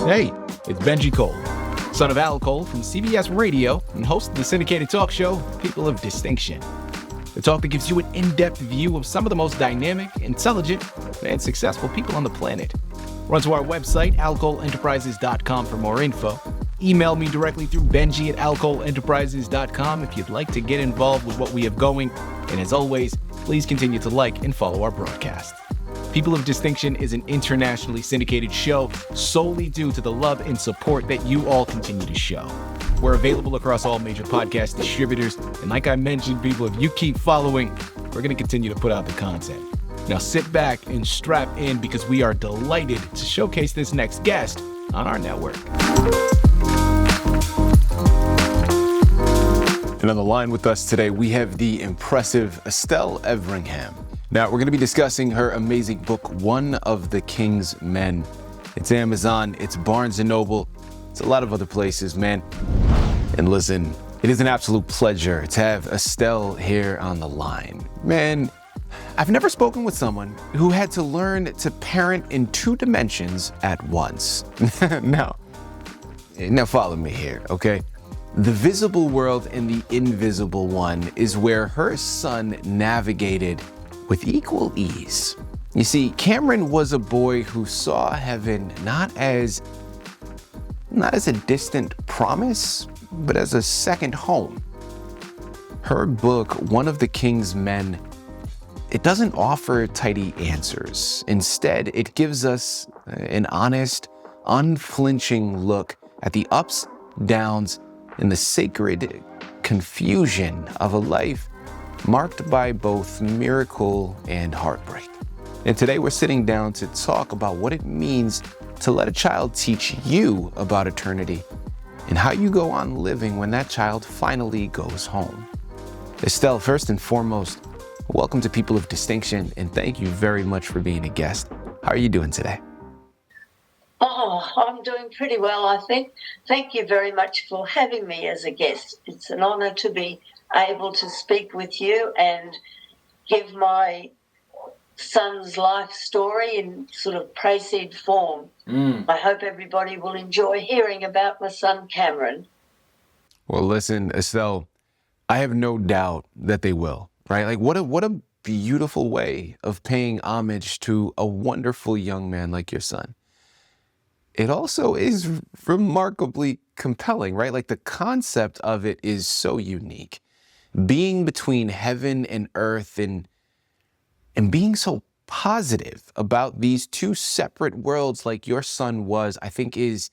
Hey, it's Benji Cole, son of Al Cole from CBS Radio and host of the syndicated talk show People of Distinction. The talk that gives you an in-depth view of some of the most dynamic, intelligent, and successful people on the planet. Run to our website, alcoleenterprises.com for more info. Email me directly through Benji at alcoleenterprises.com if you'd like to get involved with what we have going. And as always, please continue to like and follow our broadcast. People of Distinction is an internationally syndicated show solely due to the love and support that you all continue to show. We're available across all major podcast distributors, and like I mentioned, people, if you keep following, we're going to continue to put out the content. Now sit back and strap in because we are delighted to showcase this next guest on our network. And on the line with us today, we have the impressive Estelle Everingham. Now, we're going to be discussing her amazing book, One of the King's Men. It's Amazon, it's Barnes & Noble, it's a lot of other places, man. And listen, it is an absolute pleasure to have Estelle here on the line. Man, I've never spoken with someone who had to learn to parent in two dimensions at once. Now follow me here, okay? The visible world and the invisible one is where her son navigated with equal ease. You see, Cameron was a boy who saw heaven not as a distant promise, but as a second home. Her book, One of the King's Men, it doesn't offer tidy answers. Instead, it gives us an honest, unflinching look at the ups, downs, and the sacred confusion of a life marked by both miracle and heartbreak. And today we're sitting down to talk about what it means to let a child teach you about eternity and how you go on living when that child finally goes home. Estelle, first and foremost, welcome to People of Distinction, and thank you very much for being a guest. How are you doing today? Oh, I'm doing pretty well, I think. Thank you very much for having me as a guest. It's an honor to be able to speak with you and give my son's life story in sort of proceed form. I hope everybody will enjoy hearing about my son Cameron. Well, listen, Estelle, I have no doubt that they will, right? Like what a beautiful way of paying homage to a wonderful young man like your son. It also is remarkably compelling, right? Like the concept of it is so unique. Being between heaven and earth and being so positive about these two separate worlds like your son was, I think is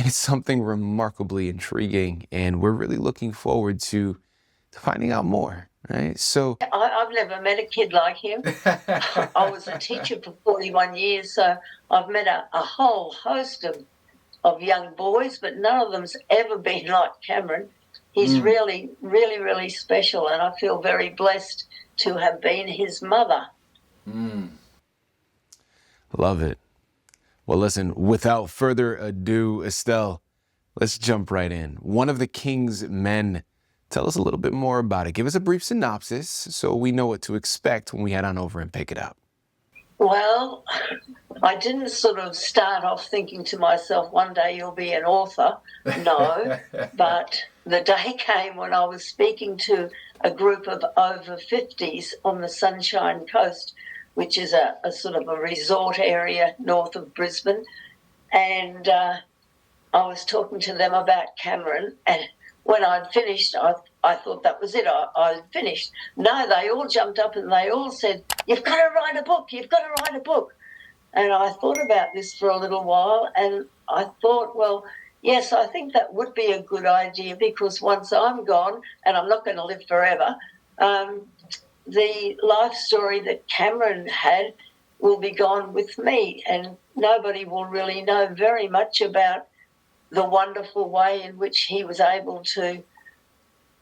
something remarkably intriguing. And we're really looking forward to finding out more, right? So I've never met a kid like him. I was a teacher for 41 years, so I've met a whole host of young boys, but none of them's ever been like Cameron. He's really, really, really special, and I feel very blessed to have been his mother. Love it. Well, listen, without further ado, Estelle, let's jump right in. One of the King's Men. Tell us a little bit more about it. Give us a brief synopsis so we know what to expect when we head on over and pick it up. Well, I didn't sort of start off thinking to myself, one day you'll be an author. No, but the day came when I was speaking to a group of over 50s on the Sunshine Coast, which is a sort of a resort area north of Brisbane. And I was talking to them about Cameron, and when I'd finished, I thought that was it. I'd finished. No, they all jumped up and they all said, "You've got to write a book. You've got to write a book." And I thought about this for a little while, and I thought, well, yes, I think that would be a good idea because once I'm gone, and I'm not going to live forever, the life story that Cameron had will be gone with me, and nobody will really know very much about the wonderful way in which he was able to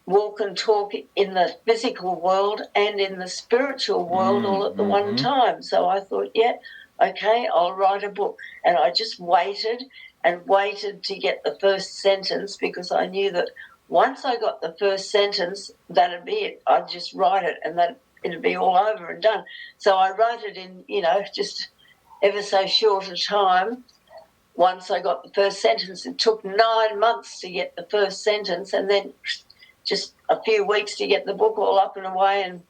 walk and talk in the physical world and in the spiritual world all at the one time. So I thought, yeah, okay, I'll write a book. And I just waited and waited to get the first sentence because I knew that once I got the first sentence, that'd be it. I'd just write it and that it'd be all over and done. So I wrote it in, just ever so short a time. once I got the first sentence, it took 9 months to get the first sentence, and then just a few weeks to get the book all up and away and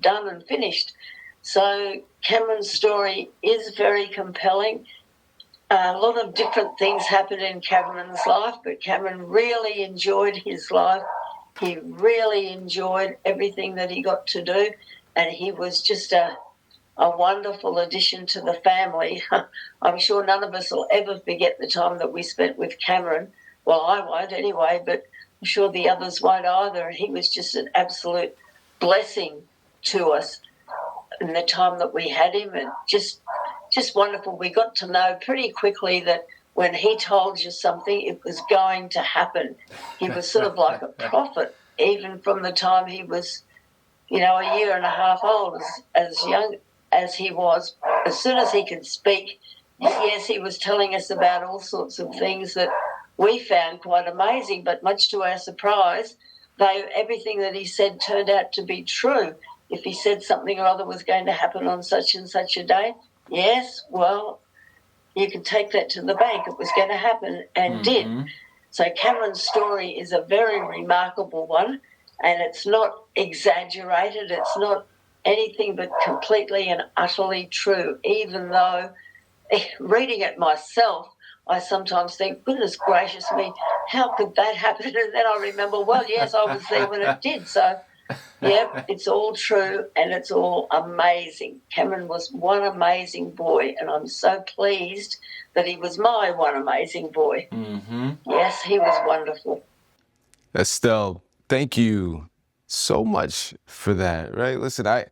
done and finished. So Cameron's story is very compelling. A lot of different things happened in Cameron's life, but Cameron really enjoyed his life. He really enjoyed everything that he got to do, and he was just a wonderful addition to the family. I'm sure none of us will ever forget the time that we spent with Cameron. Well, I won't anyway, but I'm sure the others won't either. He was just an absolute blessing to us in the time that we had him, and just wonderful. We got to know pretty quickly that when he told you something, it was going to happen. He was sort of like a prophet, even from the time he was, a year and a half old, as young as he was. As soon as he could speak, yes, he was telling us about all sorts of things that we found quite amazing, but much to our surprise, everything that he said turned out to be true. If he said something or other was going to happen on such and such a day, yes, well, you can take that to the bank. It was going to happen and did. So Cameron's story is a very remarkable one, and it's not exaggerated. It's not anything but completely and utterly true, even though reading it myself, I sometimes think, goodness gracious me, how could that happen? And then I remember, well, yes, I was there when it did. So, yeah, it's all true and it's all amazing. Cameron was one amazing boy, and I'm so pleased that he was my one amazing boy. Yes, he was wonderful. Estelle, thank you so much for that, right? Listen, I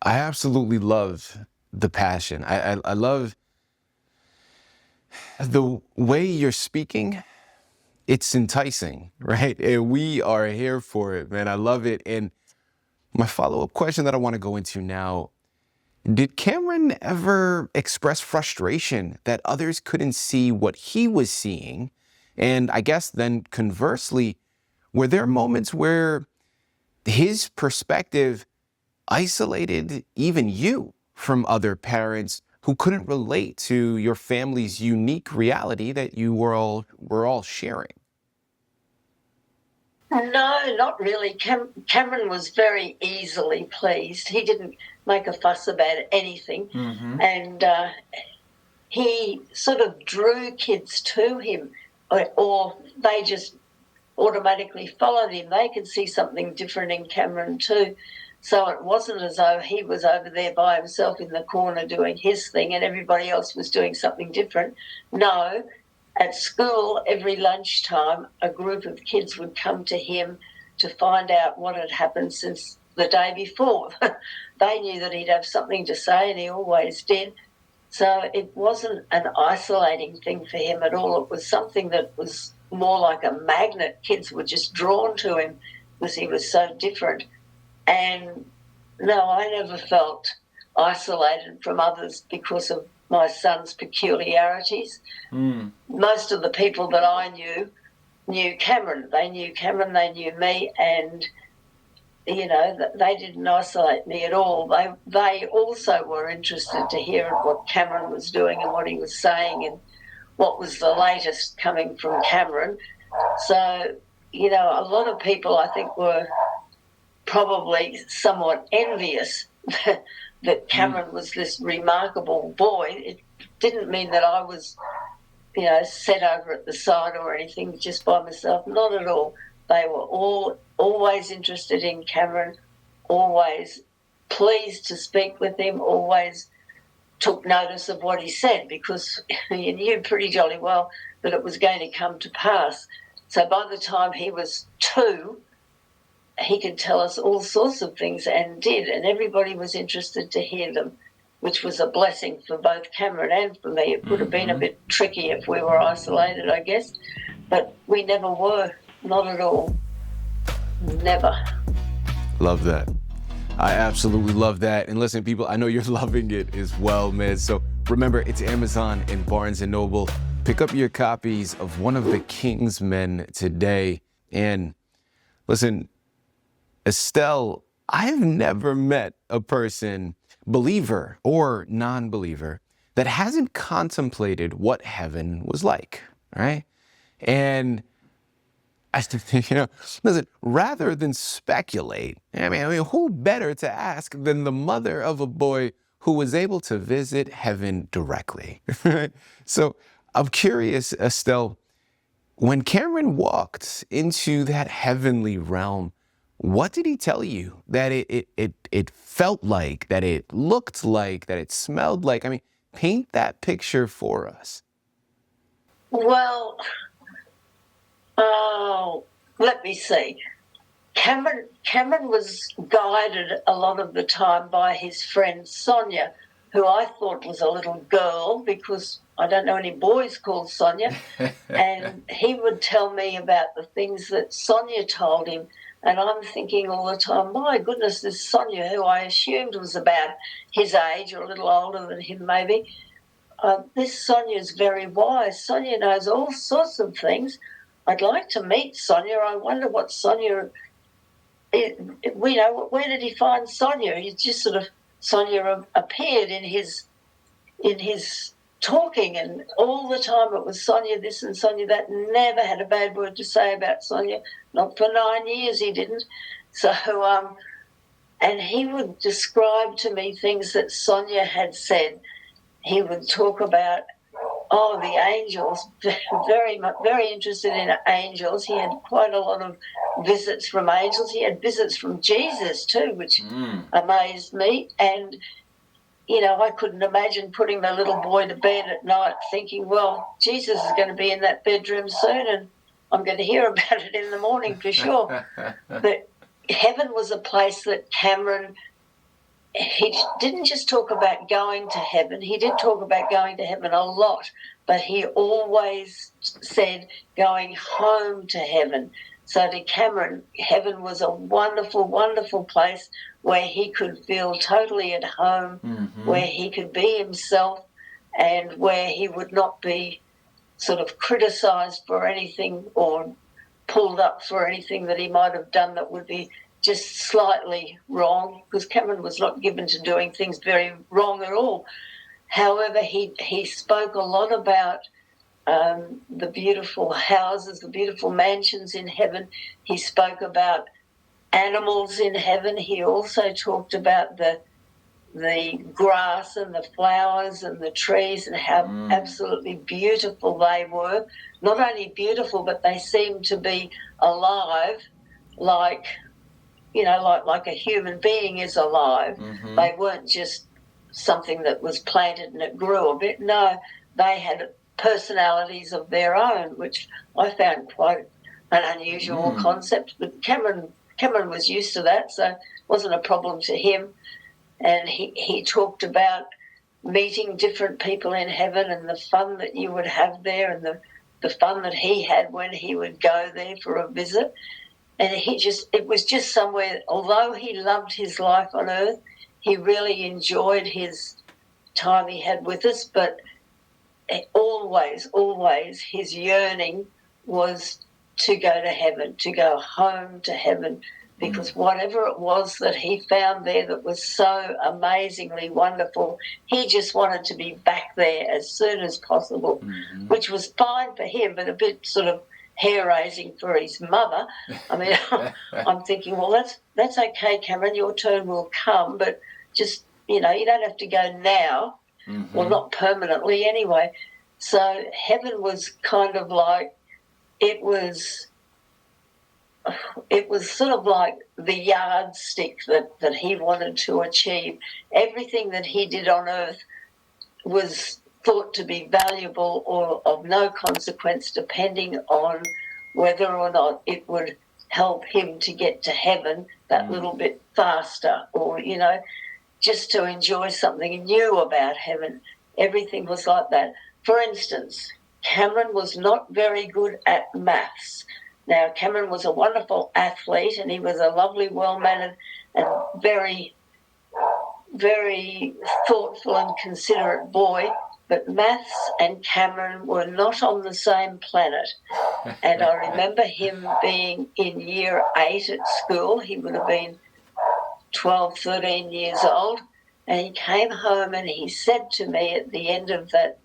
absolutely love the passion. I love the way you're speaking. It's enticing, right? And we are here for it, man. I love it. And my follow-up question that I want to go into now, did Cameron ever express frustration that others couldn't see what he was seeing? And I guess then conversely, were there moments where his perspective isolated even you from other parents who couldn't relate to your family's unique reality that you were all sharing? No, not really. Cameron was very easily pleased. He didn't make a fuss about anything. And he sort of drew kids to him, or they just automatically followed him. They could see something different in Cameron too. So it wasn't as though he was over there by himself in the corner doing his thing and everybody else was doing something different. No, at school, every lunchtime, a group of kids would come to him to find out what had happened since the day before. They knew that he'd have something to say, and he always did. So it wasn't an isolating thing for him at all. It was something that was more like a magnet. Kids were just drawn to him because he was so different. And no, I never felt isolated from others because of my son's peculiarities. Most of the people that I knew Cameron. They knew Cameron, they knew me, and they didn't isolate me at all. They also were interested to hear what Cameron was doing and what he was saying and what was the latest coming from Cameron. So, a lot of people I think were probably somewhat envious that Cameron was this remarkable boy. It didn't mean that I was, set over at the side or anything just by myself. Not at all. They were all always interested in Cameron, always pleased to speak with him, always took notice of what he said because you knew pretty jolly well that it was going to come to pass. So by the time he was 2, he could tell us all sorts of things and did, and everybody was interested to hear them, which was a blessing for both Cameron and for me. It would have been a bit tricky if we were isolated, I guess, but we never were, not at all, never. Love that. I absolutely love that. And listen, people, I know you're loving it as well, man. So remember, it's Amazon and Barnes & Noble. Pick up your copies of One of the King's Men today. And listen, Estelle, I've never met a person, believer or non-believer, that hasn't contemplated what heaven was like, right? And I, listen, rather than speculate, I mean, who better to ask than the mother of a boy who was able to visit heaven directly, right? So I'm curious, Estelle, when Cameron walked into that heavenly realm, what did he tell you that it felt like, that it looked like, that it smelled like? I mean, paint that picture for us. Well, oh, let me see. Cameron was guided a lot of the time by his friend Sonia, who I thought was a little girl because I don't know any boys called Sonia. And he would tell me about the things that Sonia told him. And I'm thinking all the time, my goodness, this Sonia, who I assumed was about his age or a little older than him maybe, this Sonia's very wise. Sonia knows all sorts of things. I'd like to meet Sonia. I wonder what Sonia... where did he find Sonia? He just sort of... Sonia appeared in his talking, and all the time it was Sonia this and Sonia that. Never had a bad word to say about Sonia. Not for 9 years he didn't. So, and he would describe to me things that Sonia had said. He would talk about, the angels, very interested in angels. He had quite a lot of visits from angels. He had visits from Jesus too, which amazed me. And I couldn't imagine putting the little boy to bed at night thinking, well, Jesus is going to be in that bedroom soon and I'm going to hear about it in the morning for sure. But heaven was a place that Cameron, he didn't just talk about going to heaven. He did talk about going to heaven a lot, but he always said going home to heaven. So to Cameron, heaven was a wonderful, wonderful place where he could feel totally at home, where he could be himself, and where he would not be sort of criticised for anything or pulled up for anything that he might have done that would be just slightly wrong, because Cameron was not given to doing things very wrong at all. However, he spoke a lot about the beautiful houses, the beautiful mansions in heaven. He spoke about animals in heaven. He also talked about the grass and the flowers and the trees and how absolutely beautiful they were. Not only beautiful, but they seemed to be alive, like a human being is alive. They weren't just something that was planted and it grew a bit. No, they had personalities of their own, which I found quite an unusual concept. But Cameron was used to that, so it wasn't a problem to him. And he talked about meeting different people in heaven and the fun that you would have there and the fun that he had when he would go there for a visit. And it was just somewhere, although he loved his life on earth, he really enjoyed his time he had with us, but always his yearning was to go to heaven, to go home to heaven, because whatever it was that he found there that was so amazingly wonderful, he just wanted to be back there as soon as possible, which was fine for him, but a bit sort of hair-raising for his mother. I mean, I'm thinking, well, that's okay, Cameron, your turn will come, but just, you don't have to go now, well, not permanently anyway. So heaven was kind of like, it was sort of like the yardstick that he wanted to achieve. Everything that he did on earth was thought to be valuable or of no consequence, depending on whether or not it would help him to get to heaven that little bit faster, or, just to enjoy something new about heaven. Everything was like that. For instance, Cameron was not very good at maths. Now, Cameron was a wonderful athlete and he was a lovely, well-mannered and very, very thoughtful and considerate boy, but maths and Cameron were not on the same planet. And I remember him being in year 8 at school. He would have been 12, 13 years old, And he came home and he said to me at the end of that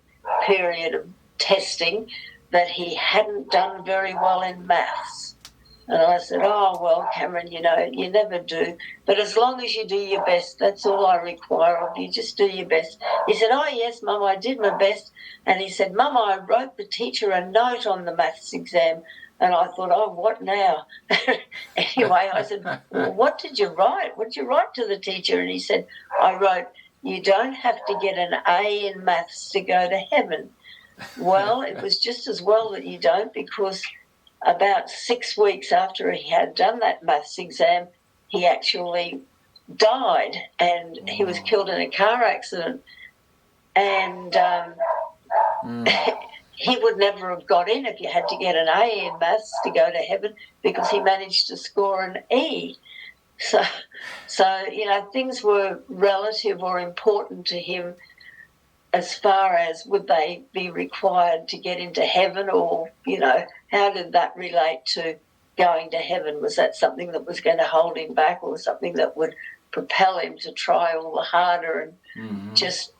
period of testing that he hadn't done very well in maths. And I said, oh, well, Cameron, you know, you never do. But as long as you do your best, that's all I require of you. Just do your best. He said, oh, yes, Mum, I did my best. And he said, Mum, I wrote the teacher a note on the maths exam. And I thought, oh, what now? Anyway, I said, well, what did you write? What did you write to the teacher? And he said, I wrote, you don't have to get an A in maths to go to heaven. Well, it was just as well that you don't, because about 6 weeks after he had done that maths exam, he actually died, and he was killed in a car accident. And he would never have got in if you had to get an A in maths to go to heaven, because he managed to score an E. So you know, things were relative or important to him as far as would they be required to get into heaven, or, you know, how did that relate to going to heaven? Was that something that was going to hold him back, or something that would propel him to try all the harder and just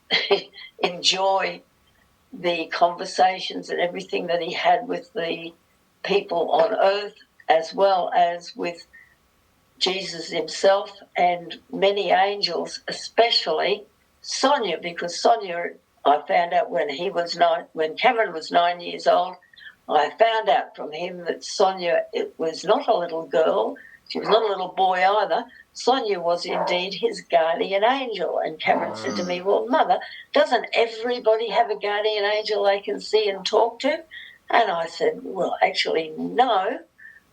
enjoy the conversations and everything that he had with the people on earth, as well as with Jesus himself and many angels, especially Sonia, because Sonia, I found out when Cameron was 9 years old, I found out from him that Sonia, it was not a little girl, she was not a little boy either. Sonia was indeed his guardian angel. And Cameron said to me, well, Mother, doesn't everybody have a guardian angel they can see and talk to? And I said, well, actually, no,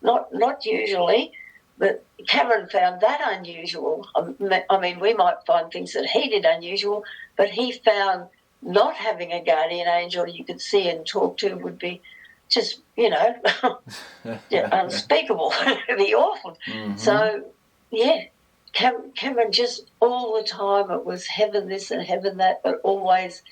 not usually. But Cameron found that unusual. I mean, we might find things that he did unusual, but he found not having a guardian angel you could see and talk to would be just, you know, unspeakable. It'd be awful. So, yeah, Cameron just all the time, it was heaven this and heaven that, but always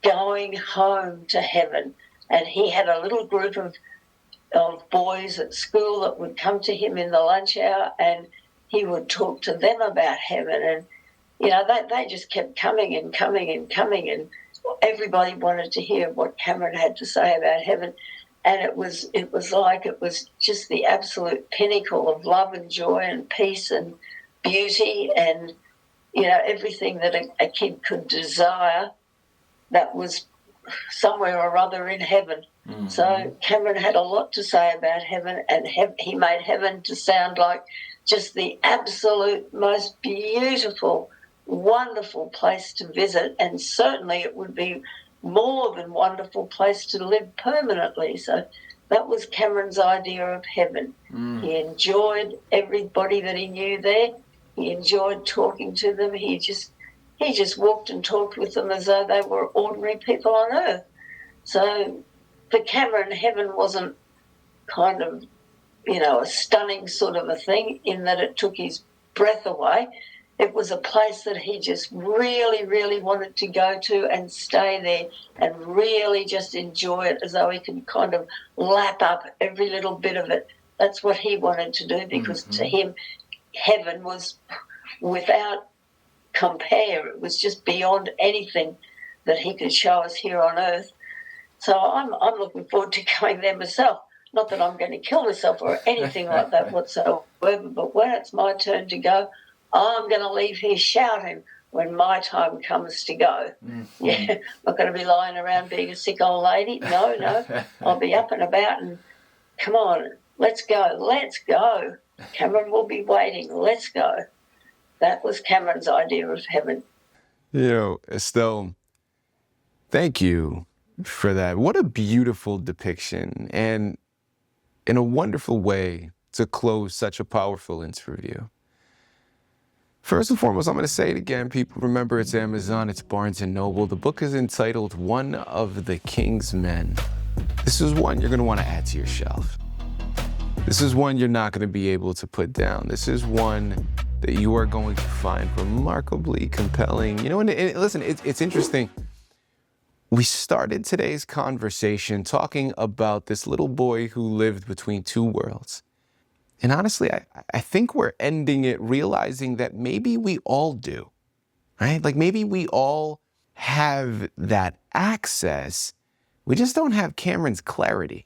going home to heaven. And he had a little group of boys at school that would come to him in the lunch hour, and he would talk to them about heaven. And, you know, they just kept coming and coming and coming, and everybody wanted to hear what Cameron had to say about heaven. And it was like it was just the absolute pinnacle of love and joy and peace and beauty and, you know, everything that a kid could desire that was somewhere or other in heaven. So Cameron had a lot to say about heaven, and he made heaven to sound like just the absolute most beautiful, wonderful place to visit, and certainly it would be more than wonderful place to live permanently. So that was Cameron's idea of heaven. He enjoyed everybody that he knew there. He enjoyed talking to them. He just walked and talked with them as though they were ordinary people on earth. So for Cameron, heaven wasn't kind of, you know, a stunning sort of a thing in that it took his breath away. It was a place that he just really, really wanted to go to and stay there and really just enjoy it as though he could kind of lap up every little bit of it. That's what he wanted to do, because to him, heaven was without compare. It was just beyond anything that he could show us here on earth. So I'm looking forward to going there myself. Not that I'm going to kill myself or anything like that whatsoever, but when it's my turn to go, I'm going to leave here shouting when my time comes to go. Yeah, I'm not going to be lying around being a sick old lady. No. I'll be up and about and, come on, let's go. Cameron will be waiting. Let's go. That was Cameron's idea of heaven. You know, Estelle, thank you for that. What a beautiful depiction, and in a wonderful way to close such a powerful interview. First and foremost, I'm going to say it again, people. Remember, it's Amazon, it's Barnes & Noble. The book is entitled One of the King's Men. This is one you're going to want to add to your shelf. This is one you're not going to be able to put down. This is one that you are going to find remarkably compelling. You know, and listen, it's interesting. We started today's conversation talking about this little boy who lived between two worlds. And honestly, I think we're ending it realizing that maybe we all do. right? Like maybe we all have that access. We just don't have Cameron's clarity.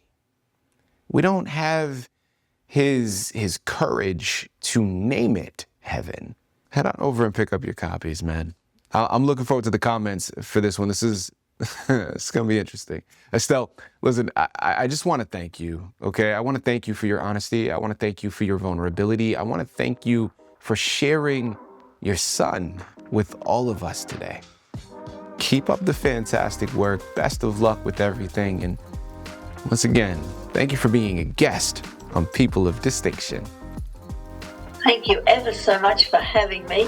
We don't have his courage to name it heaven. Head on over and pick up your copies, man. I'm looking forward to the comments for this one. This is it's gonna be interesting. Estelle, listen, I just want to thank you, okay? I want to thank you for your honesty. I want to thank you for your vulnerability. I want to thank you for sharing your son with all of us today. Keep up the fantastic work. Best of luck with everything. And once again, thank you for being a guest on People of Distinction. Thank you ever so much for having me.